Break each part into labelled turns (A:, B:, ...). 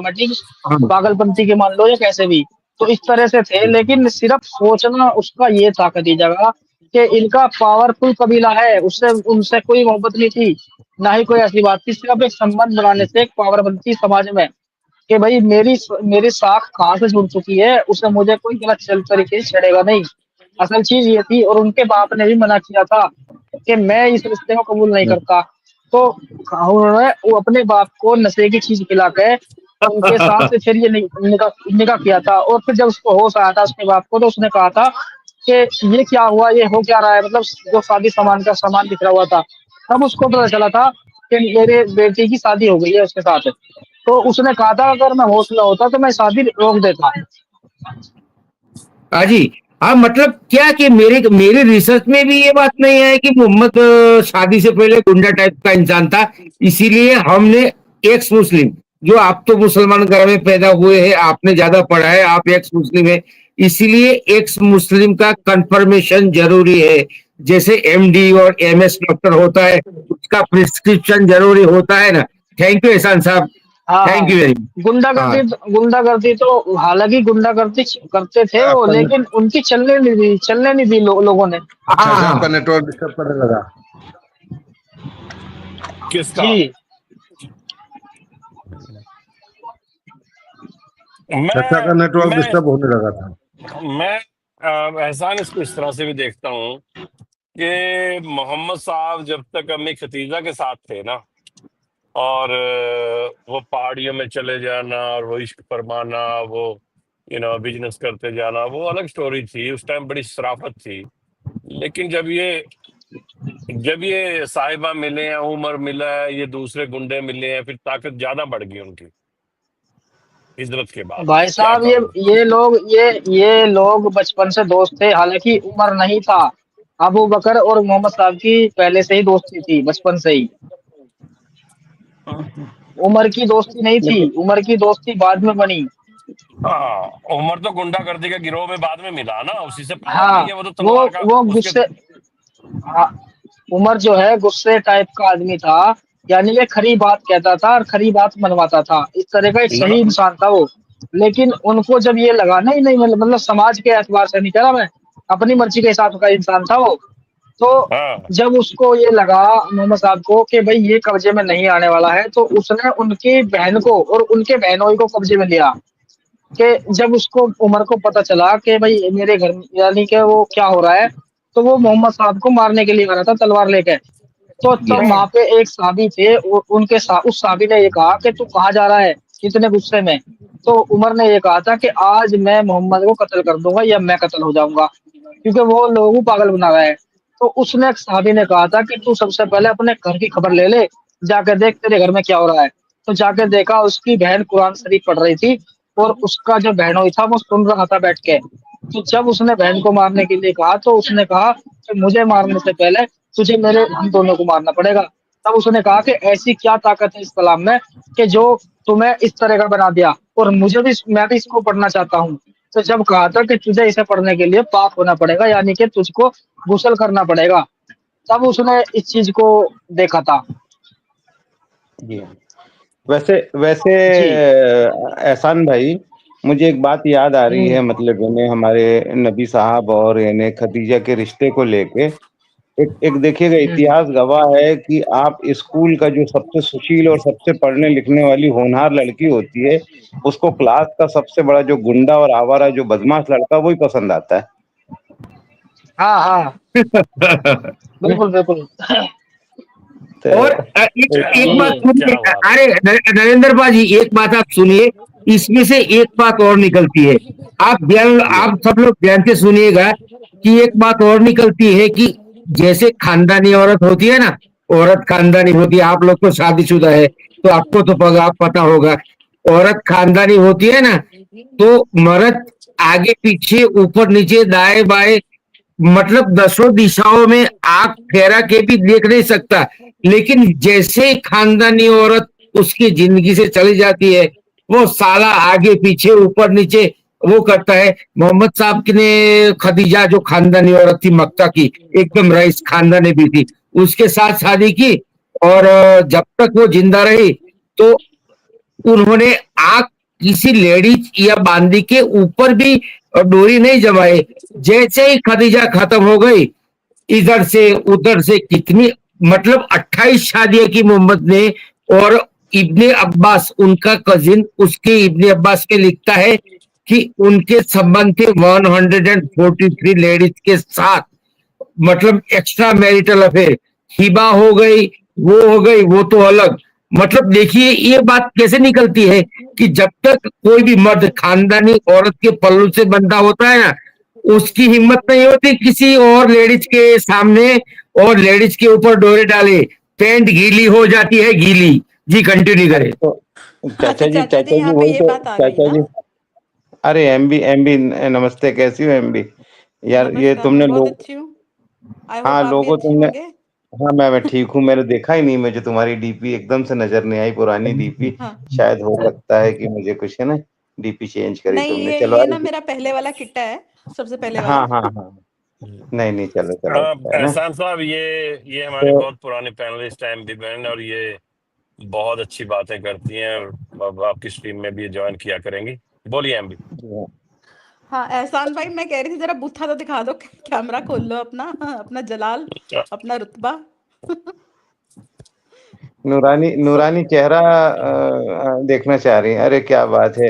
A: Automatic
B: हाँ
A: पागलपंती के मान लो या कैसे भी। तो इस तरह से थे, लेकिन सिर्फ सोचना उसका ये था खदीजा का कि इनका पावरफुल कबीला है, उससे उनसे कोई मोहब्बत नहीं थी, ना ही कोई ऐसी बात थी, सिर्फ एक संबंध बनाने से एक पावर बनती समाज में कि भाई मेरी साख कहाँ से जुड़ चुकी है, उससे मुझे कोई गलत चल तरीके से छेड़ेगा नहीं। असल चीज ये थी, और उनके बाप ने भी मना किया था कि मैं इस रिश्ते को कबूल नहीं करता। तो उन्होंने वो अपने बाप को नशे की चीज पिला के उनके साथ से फिर ये निकाह किया था। और फिर जब उसको होश आया था उसके बाप को, तो उसने कहा था कि ये क्या हुआ, ये हो क्या रहा है, मतलब जो शादी सामान बिखरा हुआ था। तब उसको पता चला था कि मेरे बेटी की शादी हो गई है उसके साथ। तो उसने कहा था अगर मैं होश में होता तो मैं शादी रोक देता।
B: हाँ जी। हाँ मतलब क्या कि मेरे मेरे रिसर्च में भी ये बात नहीं है कि मोहम्मद शादी से पहले गुंडा टाइप का इंसान था, इसीलिए हमने एक्स मुस्लिम, जो आप तो मुसलमान घर में पैदा हुए हैं, आपने ज्यादा पढ़ा है, आप एक्स मुस्लिम है, इसीलिए एक्स मुस्लिम का कंफर्मेशन जरूरी है। जैसे एमडी और एमएस डॉक्टर होता है, उसका प्रिस्क्रिप्शन जरूरी होता है ना। थैंक यू एहसान साहब,
A: हाँ
B: थैंक
A: हाँ।
B: You very much. हाँ
A: गुंडागर्दी तो हालांकि गुंडागर्दी करते थे वो,
C: आपका
A: लेकिन उनकी चलने नहीं दी लोगों ने।
C: अच्छा
B: हाँ
C: अच्छा, आपका
B: हाँ
C: नेटवर्क डिस्टर्ब करने लगा।
D: किसका?
A: जी।
C: चाचा का
D: मैं
C: नेटवर्क
D: मैं
C: डिस्टर्ब होने लगा था।
D: मैं एहसान इसको इस तरह से भी देखता हूँ कि मोहम्मद साहब जब तक अम्मी खतीजा के साथ थे ना, और वो पहाड़ियों में चले जाना और वो इश्क फरमाना, वो बिजनेस करते जाना, वो अलग स्टोरी थी। उस टाइम बड़ी शराफत थी। लेकिन जब ये साहिबा मिले हैं, उमर मिला है, ये दूसरे गुंडे मिले हैं, फिर ताकत ज्यादा बढ़ गई उनकी हिजरत के बाद।
A: भाई
D: क्या
A: साहब,
D: कहूँ?
A: ये लोग बचपन से दोस्त थे, हालांकि उमर नहीं था। अबू बकर और मोहम्मद साहब की पहले से ही दोस्ती थी, बचपन से ही। उमर की दोस्ती नहीं थी,
C: लेकिन
A: उमर की दोस्ती बाद में बनी।
D: हाँ, उमर तो गुंडागर्दी के गिरोह में बाद में मिला ना, उसी से पावर
A: हाँ।
D: नहीं है, वो तो
A: वो
D: तलवार का
A: वो
D: उसके।
A: गुस्से हाँ, उमर जो है गुस्से टाइप का आदमी था, यानी ये खरी बात कहता था और खरी बात मनवाता था, इस तरह का एक
D: लगा।
A: सही इंसान था वो। लेकिन उनको जब ये लगा, नहीं नहीं, मतलब समाज के एतबार से नहीं कह रहा मैं, अपनी मर्जी के हिसाब का इंसान था वो। तो
D: हाँ
A: जब उसको ये लगा मोहम्मद साहब को कि भाई ये कब्जे में नहीं आने वाला है, तो उसने उनकी बहन को और उनके बहनोई को कब्जे में लिया। कि जब उसको उमर को पता चला कि भाई मेरे घर यानी कि वो क्या हो रहा है, तो वो मोहम्मद साहब को मारने के लिए आ रहा था तलवार लेके। तो तब
B: यस।
D: हाँ
A: वहां पे एक साहबी थे, उस साहबी ने ये कहा कि तू कहाँ जा रहा है इतने गुस्से में। तो उमर ने ये कहा था कि आज मैं मोहम्मद को कत्ल कर दूंगा या मैं कत्ल हो जाऊंगा, क्योंकि वो लोगों को पागल बना रहा है। तो उसने एक साहबी ने कहा था कि तू सबसे पहले अपने घर की खबर ले ले, जाके देख तेरे घर में क्या हो रहा है। तो जाके देखा, उसकी बहन कुरान शरीफ पढ़ रही थी, और उसका जो बहनोई था वो सुन रहा था बैठ के। तो जब उसने बहन को मारने के लिए कहा, तो उसने कहा कि मुझे मारने से पहले तुझे मेरे हम दोनों को मारना पड़ेगा। तब उसने कहा कि ऐसी क्या ताकत है इस कलाम में कि जो तुम्हें इस तरह का बना दिया, और मैं भी इसको पढ़ना चाहता हूँ। तो जब कहा था कि तुझे इसे पढ़ने के लिए पाक होना पड़ेगा, यानी कि तुझको गुस्ल करना पड़ेगा, तब उसने इस चीज को देखा था।
E: जी हाँ। वैसे वैसे
A: जी।
E: एहसान भाई, मुझे एक बात याद आ रही
A: हम्म।
E: है, मतलब यानी हमारे नबी साहब और यानी खदीजा के रिश्ते को लेके। एक एक देखिएगा,
A: हम्म।
E: इतिहास गवाह है कि आप स्कूल का जो सबसे सुशील और सबसे पढ़ने लिखने वाली होनहार लड़की होती है, उसको क्लास का सबसे बड़ा जो गुंडा और आवारा जो बदमाश लड़का वही पसंद आता है।
A: हाँ हाँ, बिल्कुल बिल्कुल।
E: तो
B: और एक बात
D: क्या
B: सुनिए,
D: क्या बात है।
B: अरे नरेंद्र भाजी, एक बात आप सुनिए, इसमें से एक बात और निकलती है। आप सब लोग ध्यान से सुनिएगा कि एक बात और निकलती है कि जैसे खानदानी औरत होती है ना, औरत खानदानी होती है, आप लोग तो शादीशुदा है तो आपको तो पता होगा। औरत खानदानी होती है ना, तो मर्द आगे पीछे ऊपर नीचे दाएं बाएं, मतलब दसों दिशाओं में आंख फेरा के भी देख नहीं सकता। लेकिन जैसे खानदानी औरत उसकी जिंदगी से चली जाती है, वो साला आगे पीछे ऊपर नीचे वो करता है। मोहम्मद साहब की ने खदीजा जो खानदानी औरत थी मक्का की, एकदम रईस खानदानी भी थी, उसके साथ शादी की। और जब तक वो जिंदा रही तो उन्होंने आग किसी लेडीज या बांदी के ऊपर भी डोरी नहीं जमाए। जैसे ही खदीजा खत्म हो गई, इधर से उधर से कितनी, मतलब 28 शादियां की मोहम्मद ने। और इब्ने अब्बास, उनका कजिन, उसके इब्ने अब्बास के लिखता है कि उनके संबंध थे 143 लेडीज के साथ, मतलब एक्स्ट्रा मैरिटल अफेयर। हिबा हो गई, वो हो गई, वो तो अलग। मतलब देखिए ये बात कैसे निकलती है कि जब तक कोई भी मर्द खानदानी औरत के पल्लू से बंधा होता है ना, उसकी हिम्मत नहीं होती किसी और लेडीज के सामने और लेडीज के ऊपर डोरे डाले। पैंट गीली हो जाती है, गीली। जी कंटिन्यू
E: अरे
B: करें।
E: तो
F: हाँ, तो चाचा जी यहाँ पे
E: वही
F: ये
E: तो
F: बात आ गई
E: चाचा
F: ना।
E: जी। अरे एमबी नमस्ते, कैसी हो एमबी? यार ये
F: नमस्कार,
E: तुमने
F: मैं बहुत
E: लोग,
F: अच्छी हूँ। आई होप
E: हाँ
F: आप भी
E: लोगों
F: अच्छे
E: तुमने,
F: होंगे।
E: हाँ मैं ठीक हूँ। मैंने देखा ही नहीं, मुझे तुम्हारी डीपी एकदम से नजर नहीं आई, पुरानी डीपी।
F: हाँ,
E: शायद हो सकता है कि मुझे कुछ है ना, डीपी चेंज करी
F: नहीं
E: तुमने।
F: ये
E: चलो
F: ये
E: अरे
F: ना मेरा पहले वाला किट्टा है, सबसे पहले वाला।
E: हाँ हाँ हाँ, नहीं नहीं, चलो चलो, अच्छा है ना।
D: एहसान साहब, ये हमारी
E: तो
D: बहुत पुरानी पैनलिस्ट है एमबी बहन, और ये बहुत अच्छी बातें करती हैं, और अब आपकी स्ट्रीम में भी ज्वाइन किया करेंगी। बोलिए एमबी।
F: हाँ एहसान भाई, मैं कह रही थी जरा बूथा तो दिखा दो, कैमरा खोल लो अपना, अपना जलाल, अपना रुतबा।
E: नूरानी
F: सो
E: नूरानी चेहरा देखना चाह रही है। अरे क्या बात है,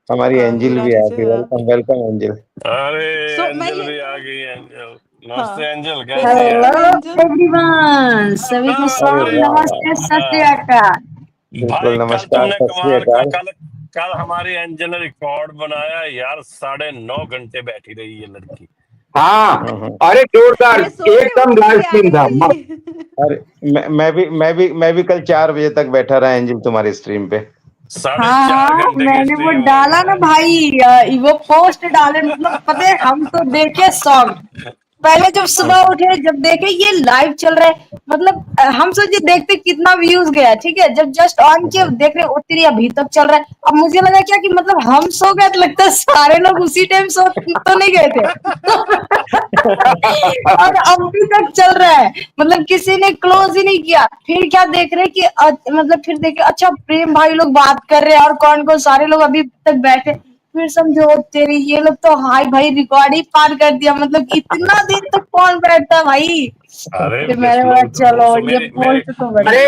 E: हमारी
F: हाँ
E: एंजिल भी
F: नूरानी
E: आ
F: से
E: गई। Welcome welcome angel.
D: अरे
F: सो मैं
D: एंजल
F: ये
D: भी आ गई। एंजल, नमस्ते
F: हाँ
D: एंजल,
F: तो
D: कैसी है?
F: Hello
G: hello
F: angel.
G: एवरीवन, सभी को
E: अरे
G: सलाम,
E: वाह वाह,
G: नमस्ते, सत श्री अकाल।
E: बिल्कुल
D: भाई कल
E: नमस्कार,
D: तुमने
E: सत श्री
D: कमाल का,
E: अकाल।
D: कल कल हमारी एंजल ने रिकॉर्ड बनाया यार, 9.5 घंटे बैठी रही ये लड़की।
B: हाँ,
E: हम्म।
B: अरे जोरदार,
F: ये सो के
B: एकदम
F: उठ
B: लाइव
F: के आ
B: स्ट्रीम था, मस्त।
F: गई।
E: अरे मैं भी कल 4 बजे तक बैठा रहा एंजिल तुम्हारी स्ट्रीम पे।
D: साढ़े
G: हाँ
D: चार
G: हाँ,
D: घंटे की
G: मैंने वो
D: स्ट्रीम है
G: डाला ना
D: भाई।
G: भाई, वो पोस्ट डाले, मतलब पता है हम तो देखे शौक। पहले जब सुबह उठे, जब देखे ये लाइव चल रहा है, मतलब हम सोचे देखते कितना व्यूज गया, ठीक है। जब जस्ट ऑन किया, देख रहे उतरी अभी तक चल रहा है। अब मुझे लगा क्या कि मतलब हम सो गए, तो लगता है सारे लोग उसी टाइम सो तो नहीं गए थे। और अभी तक चल रहा है, मतलब किसी ने क्लोज ही नहीं किया। फिर क्या देख रहे कि मतलब फिर देखे, अच्छा प्रेम भाई लोग बात कर रहे हैं और कौन कौन सारे लोग अभी तक बैठे। फिर समझो तेरी, ये लोग तो हाय भाई रिकॉर्ड ही पार कर दिया, मतलब इतना देर तक कौन बैठता है भाई।
D: अरे
G: फिर
D: 10
G: मैंने बोला
D: लोग,
G: चलो
D: 200,
G: ये
D: मेरी मेरी
G: पोस्ट तो
B: अरे
G: बढ़िया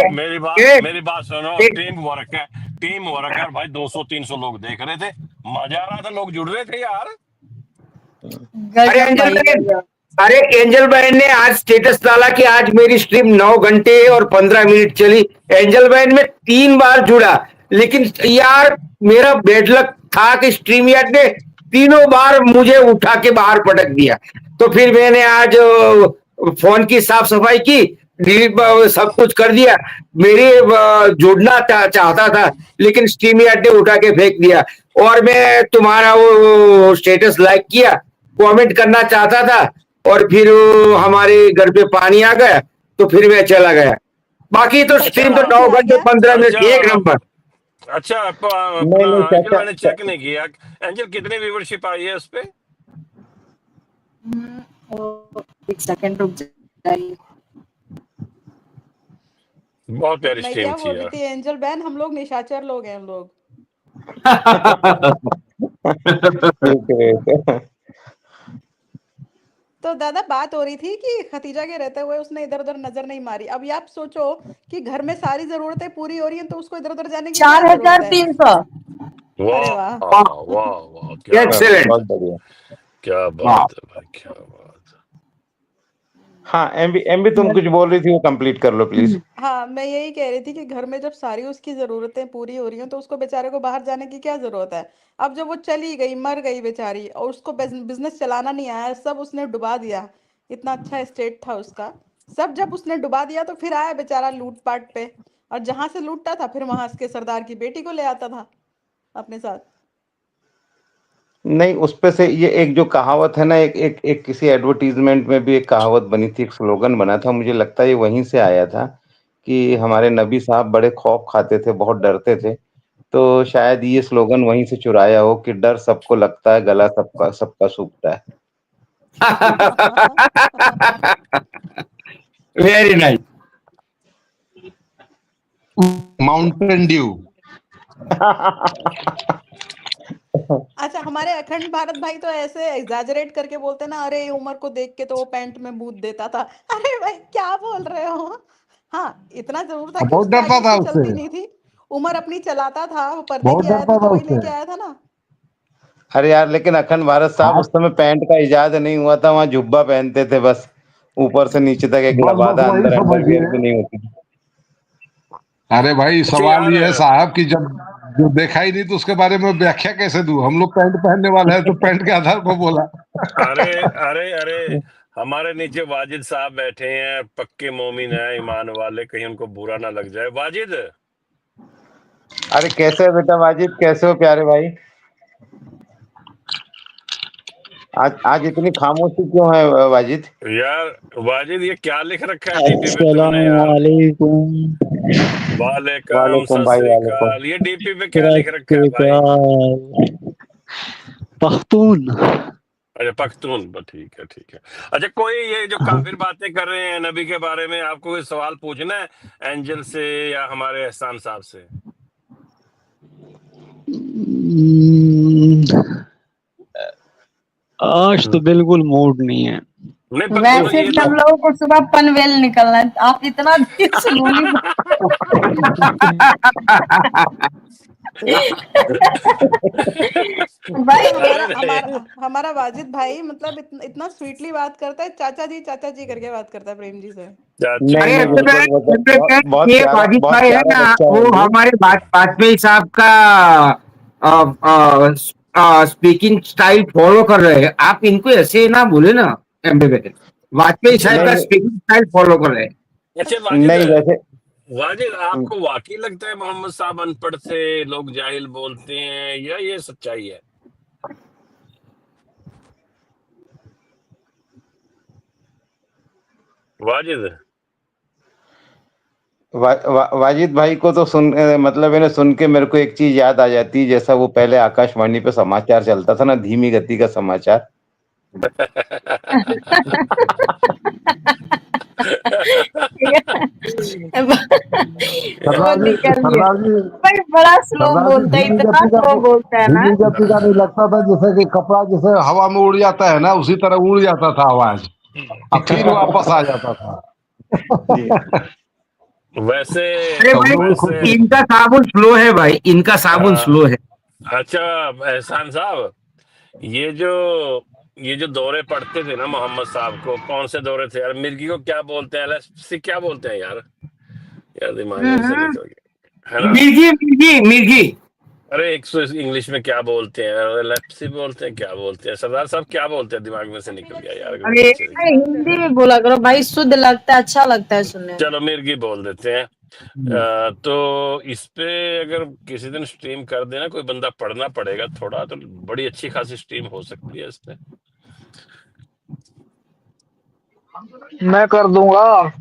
G: है।
B: ये
D: मेरी बात सुनो।
B: एक,
D: टीम वर्क है, टीम वर्क है भाई। 200-300 लोग देख रहे थे, मजा आ रहा था, लोग जुड़ रहे थे यार।
B: अरे
G: गजब
B: एंजल
G: भाई
B: बहन,
G: गजब।
B: अरे एंजल बहन ने आज स्टेटस डाला कि आज मेरी स्ट्रीम 9 घंटे और 15 मिनट चली। एंजल बहन में 3 बार जुड़ा, लेकिन यार मेरा बेड लक था कि स्ट्रीम यार्ड ने तीनों बार मुझे उठा के बाहर पटक दिया। तो फिर मैंने आज फोन की साफ सफाई की, डिलीट सब कुछ कर दिया। मेरी जुड़ना चाहता था, लेकिन स्ट्रीम यार्ड ने उठा के फेंक दिया। और मैं तुम्हारा वो स्टेटस लाइक किया, कमेंट करना चाहता था, और फिर हमारे घर पे पानी आ गया, तो फिर मैं चला गया। बाकी तो
D: अच्छा
B: स्ट्रीम तो
F: पानी
B: 9
F: आ
B: घंटे
F: गया।
B: 15 मिनट एक
D: अच्छा
B: नंबर।
D: अच्छा,
E: नहीं नहीं
D: एंजल
E: चाचा
D: मैंने चेक नहीं किया। एंजल, कितनी व्यूवरशिप आई है उस पे?
G: एक सेकंड रुक जाइए।
D: बहुत प्यारी
F: मैं
D: स्ट्रीम
F: क्या
D: थी
F: बोल रही
D: यार।
F: थी एंजल बहन, हम लोग निशाचर लोग हैं हम लोग।
E: ठीक है।
F: तो दादा बात हो रही थी कि खतीजा के रहते हुए उसने इधर उधर नजर नहीं मारी। अभी आप सोचो कि घर में सारी जरूरतें पूरी हो रही हैं, तो उसको इधर उधर जाने की क्या
G: चार हजार
F: जरूरत है।
G: तीन सौ
F: अरे
D: वाह
F: वाह।
D: वाह वाह, क्या
E: चलो
B: एक्सेलेंट।
E: बहुत बढ़िया।
D: क्या
B: वाह,
D: बात है भाई, क्या बात है।
E: हाँ एमबी तुम कुछ बोल रही थी, वो कंप्लीट कर लो प्लीज।
F: हाँ मैं यही कह रही थी कि घर में जब सारी उसकी जरूरतें पूरी हो रही हैं, तो उसको बेचारे को बाहर जाने की क्या जरूरत है। अब जब वो चली गई, मर गई बेचारी, और उसको बिजनेस चलाना नहीं आया, सब उसने डुबा दिया। इतना अच्छा स्टेट था उसका, सब जब उसने डुबा दिया, तो फिर आया बेचारा लूटपाट पे। और जहां से लूटता था, फिर वहां के सरदार की बेटी को ले आता था अपने साथ।
E: नहीं, उस पे से ये एक जो कहावत है ना, एक किसी एडवर्टीजमेंट में भी एक कहावत बनी थी, एक स्लोगन बना था, मुझे लगता है ये वहीं से आया था कि हमारे नबी साहब बड़े खौफ खाते थे, बहुत डरते थे। तो शायद ये स्लोगन वहीं से चुराया हो कि डर सबको लगता है, गला सबका सबका सूखता है।
B: Very nice.
C: Mountain Dew.
F: अच्छा, हमारे अखंड भारत भाई तो ऐसे एग्जैजरेट करके बोलते ना, अरे उमर को देख के तो वो पैंट में मूत देता था। अरे भाई क्या बोल रहे हो? हाँ, इतना जरूर था कि
C: बहुत
F: उसके
C: डरता
F: आगे
C: था
F: उसकी
C: उससे,
F: चलती नहीं थी। उमर अपनी चलाता था, वो पर्दे
C: बहुत
F: की आया था
C: डरता
F: तो
C: था
F: वही
C: उससे।
F: लेके आया था ना।
E: अरे यार, लेकिन अखंड भारत साहब
C: आज
E: उस समय पैंट का इजाद नहीं हुआ था, वहां जुब्बा पहनते थे बस, ऊपर से नीचे तक एक
C: बस बस
E: लबादा,
C: वही
E: अंदर अंडरवियर
C: समझिए।
E: भी नहीं होती थी।
C: अरे भाई
D: अच्छा
C: सवाल
D: यार,
C: ये है साहब कि जब जो देखा ही नहीं तो उसके बारे में व्याख्या कैसे दूं? हम लोग पैंट पहनने वाले हैं तो पैंट के आधार पर बोला।
D: अरे अरे अरे, हमारे नीचे वाजिद साहब बैठे हैं, पक्के मोमिन हैं, ईमान वाले, कहीं उनको बुरा ना लग जाए। वाजिद,
E: अरे कैसे हो बेटा वाजिद, कैसे हो प्यारे भाई? आज आज इतनी खामोशी क्यों है वाजिद?
D: यार वाजिद, ये क्या लिख रखा है डीपी पे तुमने यार?
H: अस्सलामुअलैकुम।
D: वालेकुम सत
E: वालेकुम भाई,
D: श्री
E: वालेकुम।
D: अकाल। ये डीपी पे क्या लिख रखा है भाई?
H: सतश्रीकाल। पख्तून।
D: अच्छा, पख्तून, ठीक है ठीक है। अच्छा, कोई ये जो काफिर बातें कर रहे हैं नबी के बारे में, आपको कोई सवाल पूछना है एंजल से या हमारे एहसान साहब से?
H: आज तो बिल्कुल मूड नहीं है।
D: नहीं, पर दोनों
G: वैसे
D: ये
G: भी हम
D: लोग
G: लोगों को सुबह पनवेल निकलना है, आप इतना स्लोली भाई।
F: अच्छा, हमारा
D: अरे नहीं,
F: हमारा हमारा वाजिद भाई मतलब इतना स्वीटली बात करता है, चाचा जी करके बात करता है प्रेम जी से।
D: चाचा
E: नहीं
B: अरे
E: नहीं,
B: असल
E: बिल्कुल
B: में
E: बहुत
B: असल
E: बहुत
B: में
E: बहुत
B: ये
E: प्यारा,
B: वाजिद
E: बहुत
B: भाई है
E: प्यारा
B: ना,
E: बच्चा है
B: वो
E: ये।
B: हमारे वाजपेयी साहब का स्पीकिंग स्टाइल फॉलो कर रहे हैं। आप इनको ऐसे ना बोले ना, एमबीबी वाजपेयी साहब का
E: नहीं
B: स्पीकिंग स्टाइल फॉलो कर रहे हैं।
D: अच्छा
E: नहीं
D: वाजिद,
E: नहीं, वैसे
D: वाजिद आपको वाकई लगता है मोहम्मद साहब अनपढ़ थे, लोग जाहिल बोलते हैं, या ये सच्चाई है? वाजिद,
E: वाजिद भाई को तो मतलब है ना, सुन के मेरे को एक चीज याद आ जाती है, जैसा वो पहले आकाशवाणी पे समाचार चलता था ना, धीमी गति का समाचार।
C: सरदार
G: वो
C: जी,
G: निकल गया।
C: सरदार जी,
G: भाई बड़ा स्लो
C: सरदार जी
G: बोलता है, इतना स्लो बोलता है ना।
C: धीमी गति का नहीं लगता था, जैसे कि कपड़ा जैसे हवा में उड़ जाता है ना, उसी तरह उड़ जाता था आवाज, और फिर वापस आ जाता था।
E: जी।
D: वैसे
B: अरे
C: हम लोग भी
B: भाई,
C: खुद।
D: वैसे
B: इनका साबुन स्लो है भाई, इनका साबुन
D: आ,
B: स्लो है।
D: अच्छा एहसान साहब, ये जो ये जो दौरे पड़ते थे ना मोहम्मद साहब को, कौन से दौरे थे यार? मिर्गी को क्या बोलते हैं, एलएससी क्या बोलते हैं यार? यार दिमाग में से निकल गया, है ना?
B: मिर्गी मिर्गी मिर्गी।
D: अरे एक सौ इंग्लिश में क्या बोलते हैं, एलएफसी बोलते हैं, क्या बोलते हैं सरदार साहब, क्या बोलते हैं? दिमाग में से निकल गया यार,
B: अरे
D: गड़बड़ से।
G: अरे हिंदी में बोला करो भाई, शुद्ध लगता है, अच्छा लगता है सुनने में।
D: चलो मिर्गी बोल देते हैं। तो इस पे अगर किसी दिन स्ट्रीम कर देना, कोई बंदा पढ़ना पड़ेगा थोड़ा, तो बड़ी अच्छी खासी स्ट्रीम हो सकती है इस पे।
A: मैं कर दूंगा।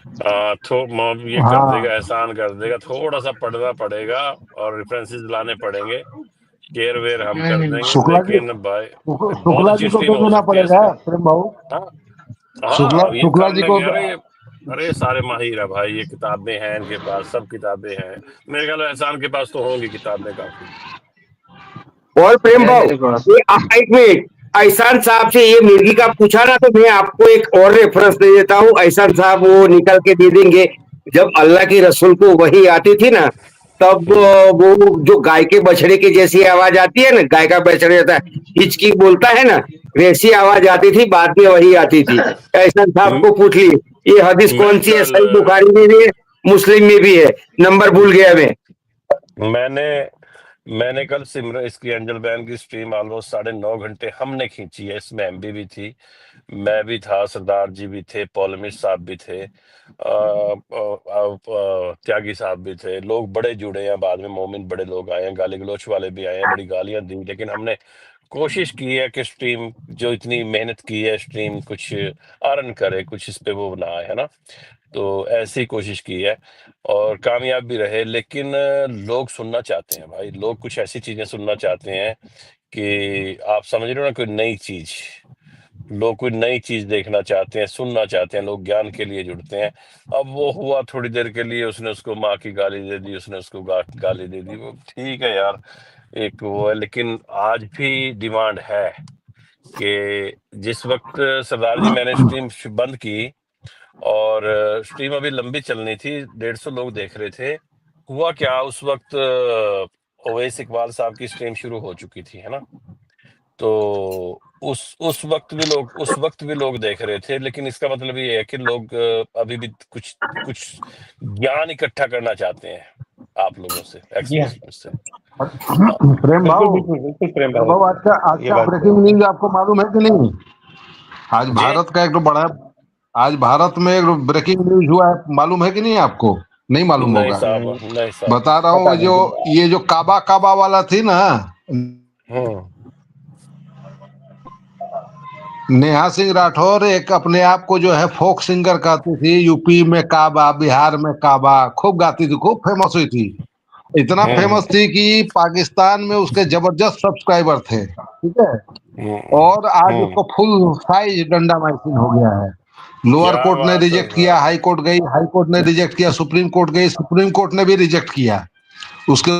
D: ये कर देगा,
C: हाँ,
D: एहसान कर देगा, थोड़ा सा पढ़ना पड़ेगा और रेफरेंसेस लाने पड़ेंगे, केयर वेयर हम कर देंगे,
C: शुक्ला जी,
D: लेकिन भाई बहुत
C: शुक्ला
D: अच्छी
C: जी को
D: स्ट्रीम
C: दे
D: हो
C: देना
D: सकती है इस
C: पड़ेगा
D: पे।
C: प्रेम भाऊ।
D: हाँ
C: शुक्ला
D: हाँ, ये
C: शुक्ला
D: कर
C: जी को।
D: लेंगे। अरे अरे सारे माहिर है भाई, ये किताबें हैं इनके पास, सब किताबें हैं। मेरे ख्याल में एहसान के पास तो होंगी किताबें काफी।
B: और प्रेम
A: है
B: भाव,
A: मेरे पास।
B: ये एक मिनट, एहसान साहब से ये मिर्गी का पूछा ना, तो मैं आपको एक और रेफरेंस दे देता हूँ। एहसान साहब वो निकल के दे देंगे। जब अल्लाह की रसूल को वही आती थी ना, तब वो जो गाय के बछड़े की जैसी आवाज आती है ना, गाय का बछड़े होता है, हिचकी बोलता है ना, वैसी आवाज आती थी, बाद में वही आती थी। एहसान साहब
D: म-
B: को पूछ ली, ये हदीस
D: मैं
B: कौन सी है?
D: कल
B: सही बुखारी में भी है, मुस्लिम में भी है, नंबर भूल गया मैं।
D: मैंने मैंने कल सिमरन इसकी एंजल बैन की स्ट्रीम ऑलमोस्ट 9.5 घंटे हमने खींची है। इसमें एमबी भी थी, मैं भी था, सरदार जी भी थे, पॉलमिस्ट साहब भी थे, त्यागी साहब भी थे। लोग बड़े जुड़े हैं, बाद में मोमिन बड़े लोग आए हैं, गाली गलोच वाले भी आए हैं, बड़ी गालियां दी, लेकिन हमने कोशिश की है कि स्ट्रीम जो इतनी मेहनत की है, स्ट्रीम कुछ अर्न करे, कुछ इस पे वो ना आए, है ना? तो ऐसी कोशिश की है और कामयाब भी रहे। लेकिन लोग सुनना चाहते हैं भाई, लोग कुछ ऐसी चीजें सुनना चाहते हैं कि आप समझ रहे हो ना, कोई नई चीज। लोग कोई नई चीज देखना चाहते हैं, सुनना चाहते हैं, लोग ज्ञान के लिए जुड़ते हैं। अब वो हुआ थोड़ी देर के लिए, उसने उसको माँ की गाली दे दी, उसने उसको गाली दे दी, वो ठीक है यार, एक वो है। लेकिन आज भी डिमांड है कि जिस वक्त सरदार जी मैंने स्ट्रीम बंद की और स्ट्रीम अभी लंबी चलनी थी, 150 लोग देख रहे थे, हुआ क्या उस वक्त ओवैस इकबाल साहब की स्ट्रीम शुरू हो चुकी थी, है ना। तो उस वक्त भी लोग देख रहे थे। लेकिन इसका मतलब ये है कि लोग अभी भी कुछ कुछ ज्ञान इकट्ठा करना चाहते हैं आप लोगों से,
E: जी हाँ,
D: एक्सपीरियंस से।
C: प्रेम भाव,
E: बिल्कुल प्रेम
C: भाव
E: भाव,
C: आज का
E: ये बात तो
C: ब्रेकिंग न्यूज आपको मालूम है कि नहीं? आज
D: जी
C: भारत का एक तो बड़ा, आज भारत में एक ब्रेकिंग न्यूज हुआ है, मालूम है कि नहीं आपको? नहीं मालूम
D: नहीं
C: होगा।
D: साहब,
E: नहीं,
D: नहीं साहब।
C: बता रहा
E: पता
C: हूँ,
E: नहीं
C: जो
E: मुझे।
C: ये जो काबा काबा वाला थी ना,
D: हम्म
C: नेहा सिंह राठौर एक अपने आप को जो है फोक सिंगर कहती थी। यूपी में काबा, बिहार में काबा खूब गाती थी, खूब फेमस हुई थी। इतना
D: हम्म
C: फेमस थी कि पाकिस्तान में उसके जबरदस्त सब्सक्राइबर थे, ठीक है।
D: हम्म
C: और आज
D: हम्म।
C: उसको फुल साइज डंडा माइसिन हो गया है। लोअर
D: क्या
C: कोर्ट ने
D: बात है
C: रिजेक्ट किया,
D: साहब।
C: हाई कोर्ट गई, हाई कोर्ट ने रिजेक्ट किया, सुप्रीम कोर्ट गई, सुप्रीम कोर्ट ने भी रिजेक्ट किया उसके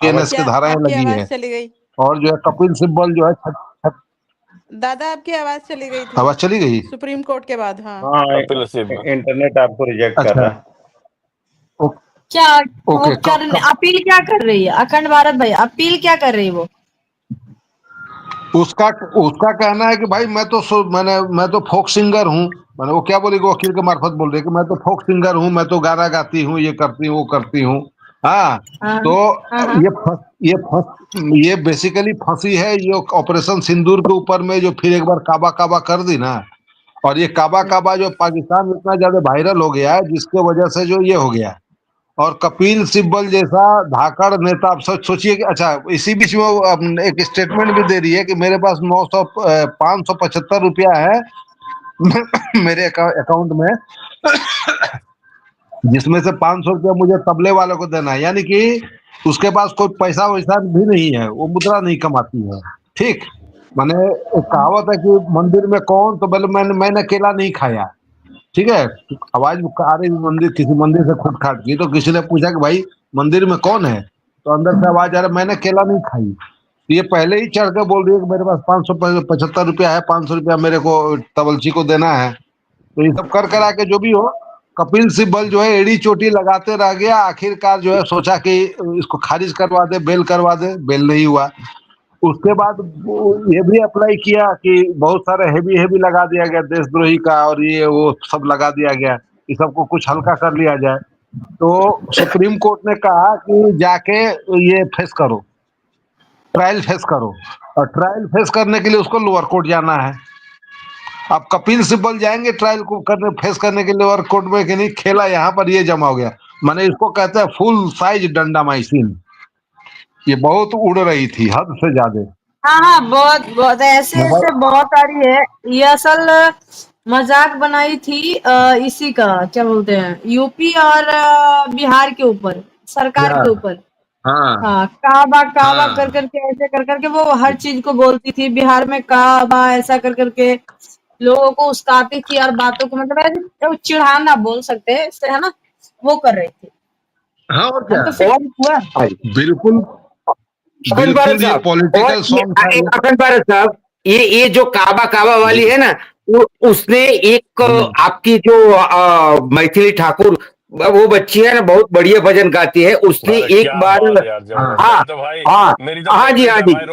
D: आवाज
C: अगेंस्ट के
F: क्या
C: धाराएं
F: आपकी
C: लगी
F: आवाज
C: है।
F: चली गई?
C: और जो है कपिल सिब्बल जो है
F: दादा आपकी आवाज चली गई थी
C: आवाज चली गई।
F: सुप्रीम कोर्ट के बाद। हाँ
E: हाँ,
D: कपिल सिब्बल।
E: इंटरनेट आपको रिजेक्ट कर
C: अच्छा,
E: रहा है।
G: क्या वो
C: ओके।
G: अपील क्या कर रही है अखंड भारत भाई? अपील क्या कर रही है वो?
C: उसका उसका कहना है कि भाई मैं तो फोक सिंगर हूँ। मैंने वो क्या बोली, वकील के मार्फत बोल रही है कि मैं तो फोक सिंगर हूँ, मैं तो गाना गाती हूँ, ये करती हूँ, वो करती हूँ। हाँ,
G: हाँ
C: तो
G: हाँ हाँ।
C: ये बेसिकली फंसी है ये ऑपरेशन सिंदूर के ऊपर में, जो फिर एक बार काबा काबा कर दी ना। और ये काबा काबा जो पाकिस्तान में इतना ज्यादा वायरल हो गया है, जिसके वजह से जो ये हो गया। और कपिल सिब्बल जैसा धाकड़ नेता, आप सोचिए कि अच्छा, इसी बीच में वो एक स्टेटमेंट भी दे रही है कि मेरे पास 575 रुपया है मेरे अकाउंट में, जिसमें से 500 रुपया मुझे तबले वाले को देना है। यानी कि उसके पास कोई पैसा वैसा भी नहीं है, वो मुद्रा नहीं कमाती है। ठीक, माने एक कहावत है कि मंदिर में कौन, तो बोले मैंने अकेला नहीं खाया। ठीक है, आवाज आ रही मंदिर, किसी मंदिर से खुद खाट की, तो किसी ने पूछा कि भाई मंदिर में कौन है, तो अंदर से आवाज आ रहा, मैंने केला नहीं खाई। तो ये पहले ही चढ़ के बोल रही है कि मेरे पास 575 रुपया है, 500 रुपया मेरे को तवलची को देना है। तो ये सब कर करा के जो भी हो, कपिल सिब्बल जो है एड़ी चोटी लगाते रह गया। आखिरकार जो है सोचा कि इसको खारिज करवा दे, बेल करवा दे, बेल नहीं हुआ। उसके बाद ये भी अप्लाई किया कि बहुत सारे हेवी हेवी लगा दिया गया, देशद्रोही का और ये वो सब लगा दिया गया, इस सबको कुछ हल्का कर लिया जाए। तो सुप्रीम कोर्ट ने कहा कि जाके ये फेस करो, ट्रायल फेस करो। और ट्रायल फेस करने के लिए उसको लोअर कोर्ट जाना है। अब कपिल सिब्बल जाएंगे ट्रायल को करने, फेस करने के लिए लोअर कोर्ट में, कि नहीं खेला यहाँ पर ये जमा हो गया। माने इसको कहते हैं फुल साइज डंडा माइसिन। ये बहुत उड़ रही थी, हद से ज्यादा।
G: हाँ हाँ, बहुत बहुत ऐसे ऐसे बहुत आ रही है। ये असल मजाक बनाई थी इसी का क्या बोलते हैं, यूपी और बिहार के ऊपर, सरकार
C: क्या?
G: के ऊपर।
C: हाँ
G: हाँ, काबा काबा
C: हाँ
G: कर करके ऐसे कर करके वो हर चीज को बोलती थी। बिहार में काबा ऐसा कर करके लोगों को उस्काती थी और बातों को, मतलब ऐसे वो चिढ़ाना बोल सकते हैं इससे, है ना। वो कर रही थी।
C: हाँ, और
G: हम
C: क्या,
G: तो फिर हुआ।
C: बिल्कुल
B: अखंड भारत
C: बिल्कुल ये
B: साहब, और
C: पॉलिटिकल
B: ये
C: सॉन्ग था ये।
B: अखंड भारत साहब, ये जो काबा काबा
C: जी।
B: वाली है ना, उसने एक आपकी जो मैथिली ठाकुर, वो बच्ची है ना, बहुत बढ़िया भजन गाती है, उसने
D: अरे
B: एक
D: क्या
B: बार।
D: बात है यार, जबरदस्त।
B: हाँ
D: मैं तो भाई,
B: हाँ
D: मेरी तो
B: हाँ जी,
D: फेवरेट
B: हाँ
D: है
B: जी।
D: भाई,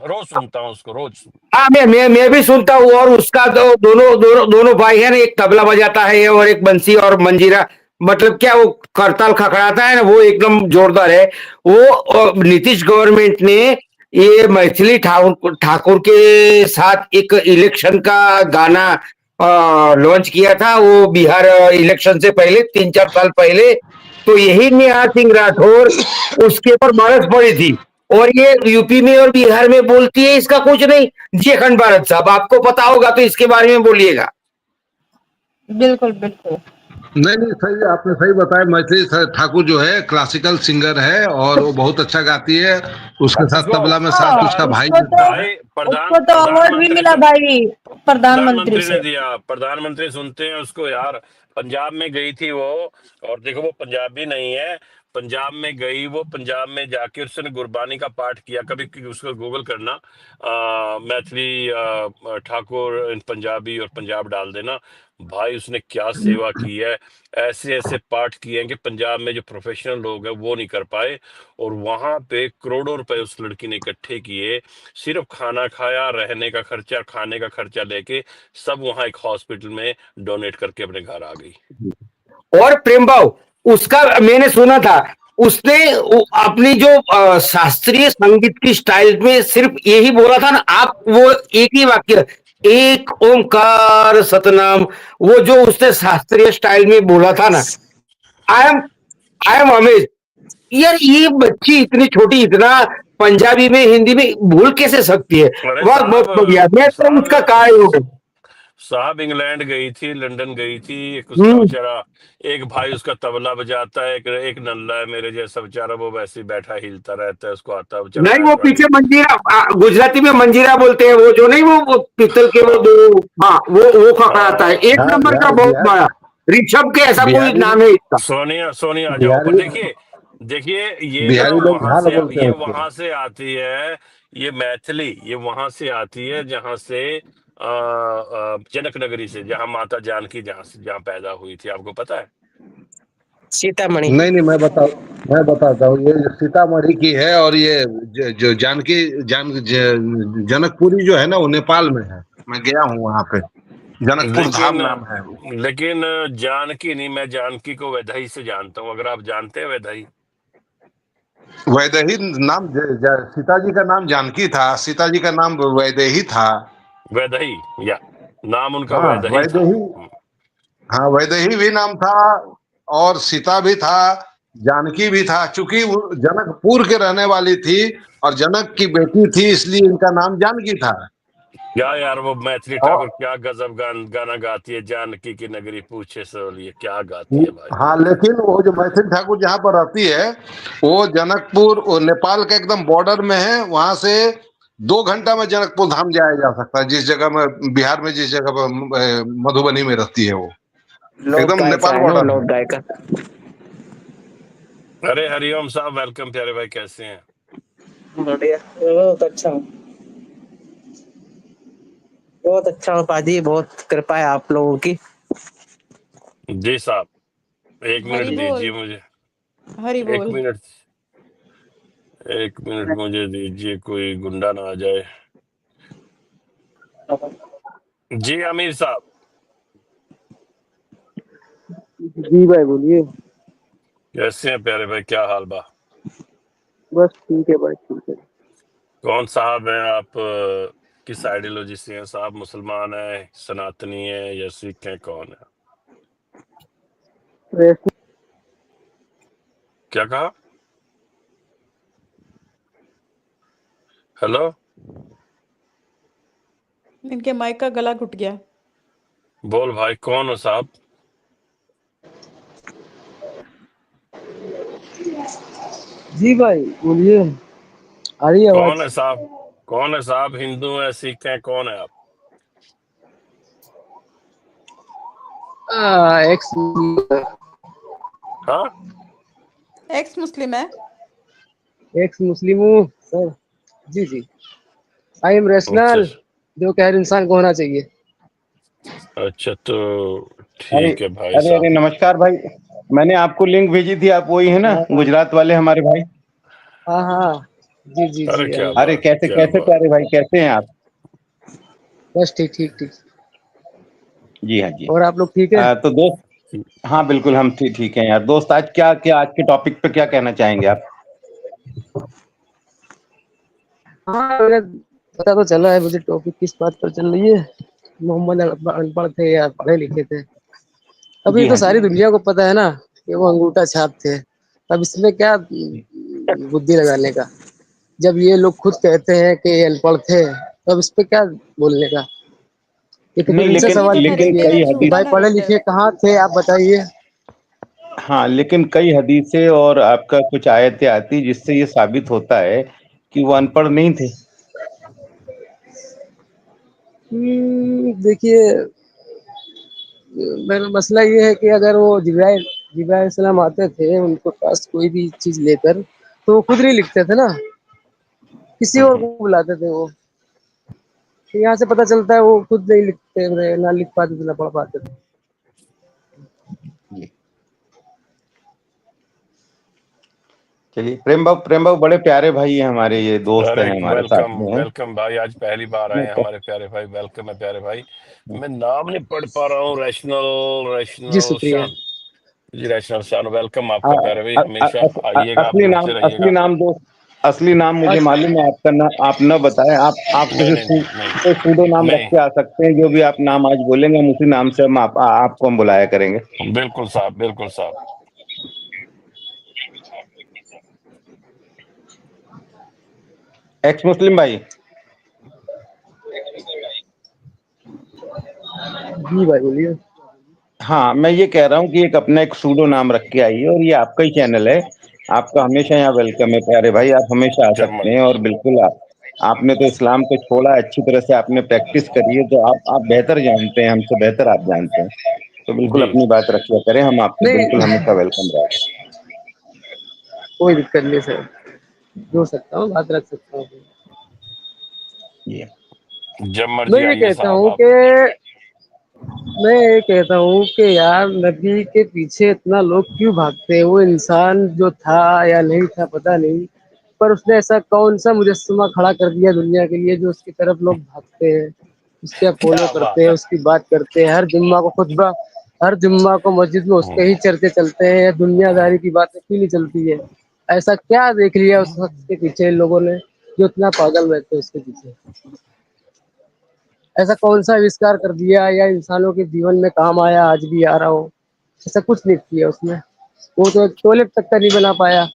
D: रोज सुनता हूँ उसको, रोज।
B: हाँ, मैं भी सुनता हूँ। और उसका तो दोनों भाई है ना, एक तबला बजाता है और एक बंसी और मंजीरा, मतलब क्या वो करताल खखड़ाता है ना, वो एकदम जोरदार है। वो नीतीश गवर्नमेंट ने ये मैथिली ठाकुर के साथ एक इलेक्शन का गाना लॉन्च किया था, वो बिहार इलेक्शन से पहले 3-4 साल पहले। तो यही नेहा सिंह राठौर उसके ऊपर बरस पड़ी थी, और ये यूपी में और बिहार में बोलती है, इसका कुछ नहीं। जी अखंड भारत साहब, आपको पता होगा तो इसके बारे में बोलिएगा।
G: बिल्कुल बिल्कुल।
C: नहीं नहीं, सही आपने सही बताया। मैथिली ठाकुर जो है क्लासिकल सिंगर है और वो बहुत अच्छा गाती है। उसके साथ
D: उसको
C: तबला में साथ
G: हाँ,
C: उसका भाई
G: उसको तो
C: रहता है।
D: भाई प्रधान
G: उसको तो अवार्ड भी
D: प्रधानमंत्री
G: मिला
D: से
G: भाई प्रधानमंत्री
D: प्रधानमंत्री ने
G: से।
D: दिया, प्रधानमंत्री सुनते हैं उसको यार। पंजाब में गई थी वो, और देखो वो पंजाबी नहीं है, पंजाब में गई वो, पंजाब में जाके उसने गुरबानी का पाठ किया। कभी उसको गूगल करना, मैथिली ठाकुर इन पंजाबी और पंजाब डाल देना। भाई उसने क्या सेवा की है, ऐसे ऐसे पाठ किए हैं कि पंजाब में जो प्रोफेशनल लोग हैं वो नहीं कर पाए। और वहां पे करोड़ों रुपए उस लड़की ने इकट्ठे किए, सिर्फ खाना खाया, रहने का खर्चा, खाने का खर्चा लेके सब वहां एक हॉस्पिटल में डोनेट करके अपने घर आ गई।
B: और प्रेम भाव उसका मैंने सुना था, उसने अपनी जो शास्त्रीय संगीत की स्टाइल में सिर्फ यही बोला था ना, आप वो एक ही वाक्य, एक ओंकार सतनाम, वो जो उसने शास्त्रीय स्टाइल में बोला था ना, I am I am amaze. यार ये बच्ची इतनी छोटी इतना पंजाबी में हिंदी में भूल कैसे सकती है?
D: अरे
B: वाह, बहुत बढ़िया। मैं तो उसका काय हूँ।
D: साहब इंग्लैंड गई थी, लंदन गई थी, एक उसका
B: हम्म।
D: बेचारा एक भाई उसका तबला बजाता है, एक नल्ला है मेरे जैसा बेचारा, वो वैसे ही बैठा हिलता रहता है, उसको आता है बेचारा
B: नहीं, वो
D: ऐश वाली।
B: पीछे मंजीरा, गुजराती में मंजीरा बोलते हैं, वो जो नहीं, वो पीतल के वो
D: हाँ
B: दो, हाँ, वो खड़ाता है,
D: हाँ,
B: एक
C: हाँ
B: नंबर का,
C: यार,
B: बहुत बड़ा। ऋषभ के ऐसा कोई
C: बिहारी
B: नाम है इसका।
D: सोनिया सोनिया आ जाओ पर
C: बिहारी
D: देखिए, देखिए ये ना
C: बिहारी लोग
D: वहां
C: झाल
D: से,
C: बोलते
D: ये
C: हैं उसको।
D: वहां से आती है, ये मैथिली ये वहां से आती है जहां से जनक नगरी से, जहां माता जानकी जहां पैदा हुई थी, आपको पता है?
I: सीतामढ़ी।
C: नहीं नहीं, मैं बताता हूँ। ये सीतामढ़ी की है, और ये जो जानकी जनकपुरी जो है ना, वो नेपाल में है। मैं गया हूँ वहां पे, जनकपुर धाम
D: लेकिन
C: नाम है।
D: लेकिन जानकी नहीं, मैं जानकी को वैदही से जानता हूँ, अगर आप जानते हैं वैदही।
C: वैदेही नाम सीता जी का नाम जानकी था, सीता जी का नाम वैदेही था।
D: वैदही, या नाम उनका
C: हाँ
D: वैदही था।
C: वैदेही, हाँ वैदेही भी नाम था, और सीता भी था, जानकी भी था। चूंकि वो जनकपुर के रहने वाली थी और जनक की बेटी थी, इसलिए इनका नाम जानकी था।
D: यार वो मैथिली ठाकुर
C: और
D: क्या गजब गाना गाती है, जानकी की नगरी पूछे सोलिए, क्या गाती है भाई।
C: हाँ, लेकिन वो जो मैथिली ठाकुर जहाँ पर रहती है, वो जनकपुर, वो नेपाल के एकदम बॉर्डर में है। वहां से 2 घंटा में जनकपुर धाम जाया जा सकता है, जिस जगह में बिहार में, जिस जगह पर मधुबनी में रहती है वो,
I: लोक
C: एकदम
I: गायिका
C: नेपाल
I: है ना वो,
C: बॉर्डर
I: लोक
C: में।
I: गायिका।
D: अरे हरिओम साहब, वेलकम प्यारे भाई, कैसे हैं?
I: बढ़िया, बहुत अच्छा हो पाजी, बहुत कृपा है आप लोगों की।
D: जी साहब, एक
F: हरी
D: मिनट
F: बोल,
D: दीजिए मुझे,
F: हरी
D: एक
F: बोल।
D: मिनट, एक मिनट मुझे दीजिए, कोई गुंडा ना आ जाए। जी अमीर साहब।
J: जी भाई बोलिए।
D: कैसे हैं प्यारे भाई, क्या हाल बा?
J: बस ठीक है भाई, ठीक है।
D: कौन साहब हैं आप, किस आइडियोलॉजी से हैं साहब? मुसलमान है, सनातनी है, या सिख हैं, कौन है?
J: वैसे
D: क्या कहा? हेलो,
F: इनके माइक का गला घुट गया।
D: बोल भाई, कौन हो साहब?
J: जी भाई बोलिए, आ रही है
D: कौन है
J: आवाज?
D: साहब? कौन है साहब? हिंदू है, सिख हैं, कौन है आप?
J: एक्स
D: हाँ,
F: एक्स मुस्लिम है।
J: एक्स मुस्लिम हूँ सर। जी जी, आई एम
D: अच्छा
J: रैशनल, जो कि हर इंसान को होना चाहिए।
D: अच्छा, तो
E: अरे
D: ठीक है भाई
E: अरे
D: साहब।
E: अरे, नमस्कार भाई। मैंने आपको लिंक भेजी थी, आप वही है ना,
J: हाँ
E: गुजरात वाले हमारे भाई?
J: हाँ हाँ, जी जी
D: अरे
J: जी,
D: क्या
J: आई।
E: अरे
D: बात,
E: कैसे
D: क्या
E: कैसे
D: बात।
E: प्यारे भाई, कैसे हैं आप?
J: बस ठीक ठीक ठीक।
E: जी हाँ जी।
J: और आप लोग ठीक है?
E: तो दोस्त, हाँ बिल्कुल हम ठीक हैं यार। दोस्त, आज क्या क्या आज के टॉपिक पे क्या कहना चाहेंगे आप?
J: हाँ, मुझे पता तो चला है, मुझे टॉपिक किस बात पर चल रही है। मोहम्मद अनपढ़ थे या पढ़े लिखे थे? अभी
E: जी
J: तो
E: हाँ जी।
J: सारी दुनिया को पता है ना कि वो अंगूठा छाप थे। अब इसमें क्या बुद्धि लगाने का, जब ये लोग खुद कहते हैं कि ये अनपढ़ थे, तो अब इस पे क्या बोलने का? ये तो फिर
E: नहीं,
J: इनसे
E: लेकिन
J: सवाल
F: सीधे
E: लेकिन
J: कीजिए
F: नरेटिव
E: कई
F: है,
J: कि
E: हदीस,
F: झूठा
J: भाई पढ़े
F: नरेटिव।
J: लिखे कहाँ थे, आप बताइए।
E: हाँ, लेकिन कई हदीसें और आपका कुछ आयतें आती जिससे ये साबित होता है कि वो अनपढ़ नहीं थे।
J: देखिए, मेरा मसला ये है कि अगर वो जिब्राइल सलाम आते थे उनके पास कोई भी चीज लेकर, तो वो खुद नहीं लिखते थे ना, किसी और को बुलाते थे वो। तो यहाँ से पता चलता है वो खुद नहीं लिखते थे, ना लिख पाते थे, ना पढ़ पाते थे।
E: चलिए, प्रेम बाबू बड़े प्यारे भाई हैं हमारे, ये दोस्त
D: अरे
E: हैं, हमारे साथ
D: वेलकम
E: में हैं।
D: वेलकम भाई, आज पहली बार आए हैं हमारे प्यारे भाई। वेलकम है प्यारे भाई। मैं नाम नहीं पढ़ पा रहा हूँ। रैशनल
J: जी
D: रैशनल
J: शुक्रिया।
D: शान। जी रैशनल शान, वेलकम
E: अ,
D: आपका प्यारे भाई।
E: अ, अ,
D: हमेशा आइएगा, आप
E: असली
D: जुड़ते
E: नाम
D: रहिएगा।
E: असली नाम मुझे
J: अस-
E: मालूम है आपका, ना आप न बताएं। आप
D: नहीं
E: किसी
D: नहीं नहीं नहीं
E: कोई सूडो नाम रख
D: नहीं,
E: के आ सकते हैं। जो भी आप नाम आज बोलेंगे हम उसी नाम से आपको हम बुलाया करेंगे।
D: बिल्कुल साहब, बिल्कुल साहब।
E: एक्स मुस्लिम भाई,
J: जी भाई बोलिए।
E: हाँ, मैं ये कह रहा हूँ कि एक अपना एक सूडो नाम रख के आइए, और ये आपका ही चैनल है। आपका हमेशा यहाँ वेलकम है प्यारे भाई, आप हमेशा आ सकते
D: जर्मन।
E: हैं। और बिल्कुल आपने तो इस्लाम को छोड़ा, अच्छी तरह से आपने प्रैक्टिस करी है, तो आप बेहतर जानते हैं, हमसे बेहतर आप जानते हैं। तो बिल्कुल
D: जी
E: अपनी बात रखिए करें, हम आपसे बिल्कुल
J: नहीं,
E: हमेशा वेलकम रहे।
J: कोई दिक्कत नहीं सर, जो सकता हूँ बात रख सकता हूँ।
E: ये
D: जब
J: मैं
D: मर्जी
J: ये
D: आइए
J: कहता
D: साहब
J: हूँ
D: आप।
J: कि मैं ये कहता हूँ कि यार नबी के पीछे इतना लोग क्यों भागते हैं? वो इंसान जो था या नहीं था पता नहीं, पर उसने ऐसा कौन सा मुजस्समा खड़ा कर दिया दुनिया के लिए जो उसकी तरफ लोग भागते हैं, उसके फॉलो
D: क्या
J: करते
D: बात
J: हैं,
D: है।
J: उसकी बात करते हैं, हर जुम्मा को खुतबा, हर जुम्मा को मस्जिद में उसके ही चर्चे चलते हैं। दुनियादारी की बातें क्यों नहीं चलती है? ऐसा क्या देख लिया उस शख्स के पीछे इन लोगों ने जो इतना पागल रहते हैं उसके पीछे? ऐसा कौन सा आविष्कार कर दिया या इंसानों के जीवन में काम आया, आज भी आ रहा हो? ऐसा कुछ नहीं किया उसने। वो तो एक टॉयलेट तक का नहीं बना पाया।